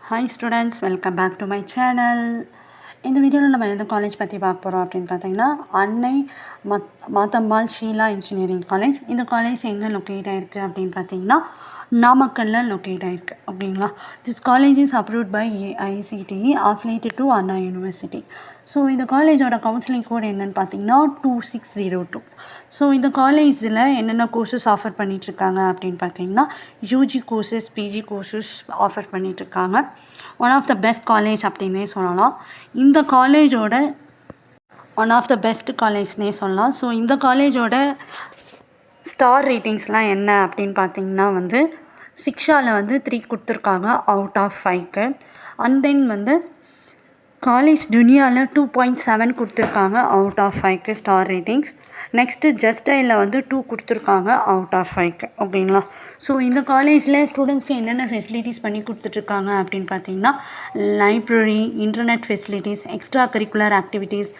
Hi students, welcome back to my channel. இந்த வீடியோவில் நம்ம எந்த காலேஜ் பற்றி பார்க்க போகிறோம் அப்படின்னு பார்த்தீங்கன்னா அன்னை மாத்தம்மாள் ஷீலா இன்ஜினியரிங் காலேஜ். இந்த காலேஜ் எங்கே லொக்கேட் ஆகிருக்கு அப்படின்னு பார்த்தீங்கன்னா நாமக்கல்லில் லொக்கேட் ஆகிருக்கு. ஓகேங்களா? This college is approved by AICTE affiliated to Anna university. So இந்த காலேஜோட கவுன்சிலிங் கோட் என்னென்னு பார்த்தீங்கன்னா 2602. ஸோ இந்த காலேஜில் என்னென்ன கோர்சஸ் ஆஃபர் பண்ணிகிட்ருக்காங்க அப்படின்னு பார்த்தீங்கன்னா UG courses, PG courses offer பண்ணிகிட்ருக்காங்க. One of the best college அப்படின்னே சொல்லலாம். இந்த காலேஜோட ஒன் ஆஃப் த பெஸ்ட் காலேஜ்னே சொல்லலாம். ஸோ இந்த காலேஜோட ஸ்டார் ரேட்டிங்ஸ்லாம் என்ன அப்படின்னு பார்த்தீங்கன்னா சிக்ஷாவில் 3 கொடுத்துருக்காங்க அவுட் ஆஃப் 5க்கு. அண்ட் தென் காலேஜ் துனியாவில் 2.7 கொடுத்துருக்காங்க அவுட் ஆஃப் 5க்கு ஸ்டார் ரேட்டிங்ஸ். நெக்ஸ்ட்டு ஜஸ்டையில் 2 கொடுத்துருக்காங்க அவுட் ஆஃப் 5க்கு. ஓகேங்களா? ஸோ இந்த காலேஜில் ஸ்டூடெண்ட்ஸ்க்கு என்னென்ன ஃபெசிலிட்டிஸ் பண்ணி கொடுத்துட்ருக்காங்க அப்படின்னு பார்த்தீங்கன்னா library, internet facilities, extra curricular activities,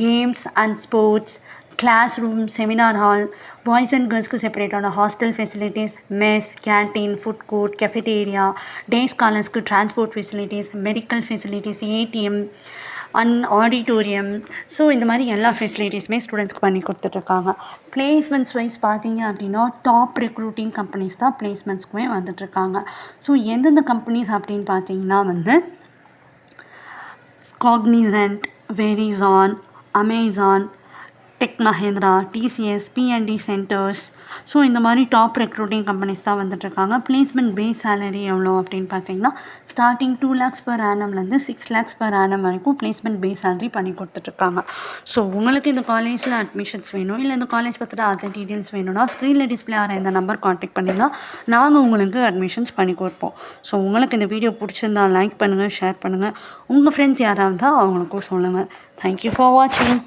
games and sports, class room, seminar hall, boys and கேர்ள்ஸ்க்கு செப்பரேட்டான hostel facilities, mess, canteen, food court, cafeteria, day ஸ்காலர்ஸ்க்கு transport facilities, medical facilities, ATM and auditorium. So இந்த மாதிரி எல்லா ஃபெசிலிட்டிஸுமே ஸ்டூடெண்ட்ஸ்க்கு பண்ணி கொடுத்துட்ருக்காங்க. Placements wise பார்த்தீங்க அப்படின்னா டாப் ரெக்ரூட்டிங் கம்பெனிஸ் தான் பிளேஸ்மெண்ட்ஸ்க்குமே வந்துட்டுருக்காங்க. ஸோ எந்தெந்த கம்பெனிஸ் அப்படின்னு பார்த்தீங்கன்னா Cognizant, Verizon, Amazon, tech Mahindra, TCS, P&D centres. So இந்த மாதிரி டாப் ரெக்ரூட்டிங் கம்பெனிஸ் தான் வந்துட்டுருக்காங்க. பிளேஸ்மெண்ட் பேஸ் சேலரி எவ்வளோ அப்படின்னு பார்த்தீங்கன்னா starting 2 lakhs per annumலேருந்து 6 lakhs per annum வரைக்கும் பிளேஸ்மெண்ட் பேஸ் சேலரி பண்ணி கொடுத்துட்ருக்காங்க. ஸோ உங்களுக்கு இந்த காலேஜில் அட்மிஷன்ஸ் வேணும், இல்லை இந்த காலேஜ் பற்றின அதர் டீட்டெயில்ஸ் வேணும்னா ஸ்க்ரீனில் டிஸ்பிளே ஆகிற இந்த நம்பர் கான்டாக்ட் பண்ணிங்கன்னா நாங்கள் உங்களுக்கு அட்மிஷன்ஸ் பண்ணி கொடுப்போம். ஸோ உங்களுக்கு இந்த வீடியோ பிடிச்சிருந்தா லைக் பண்ணுங்கள், ஷேர் பண்ணுங்கள், உங்கள் ஃப்ரெண்ட்ஸ் யாராக இருந்தால் அவங்களுக்கும் சொல்லுங்கள். தேங்க்யூ ஃபார் வாட்சிங்.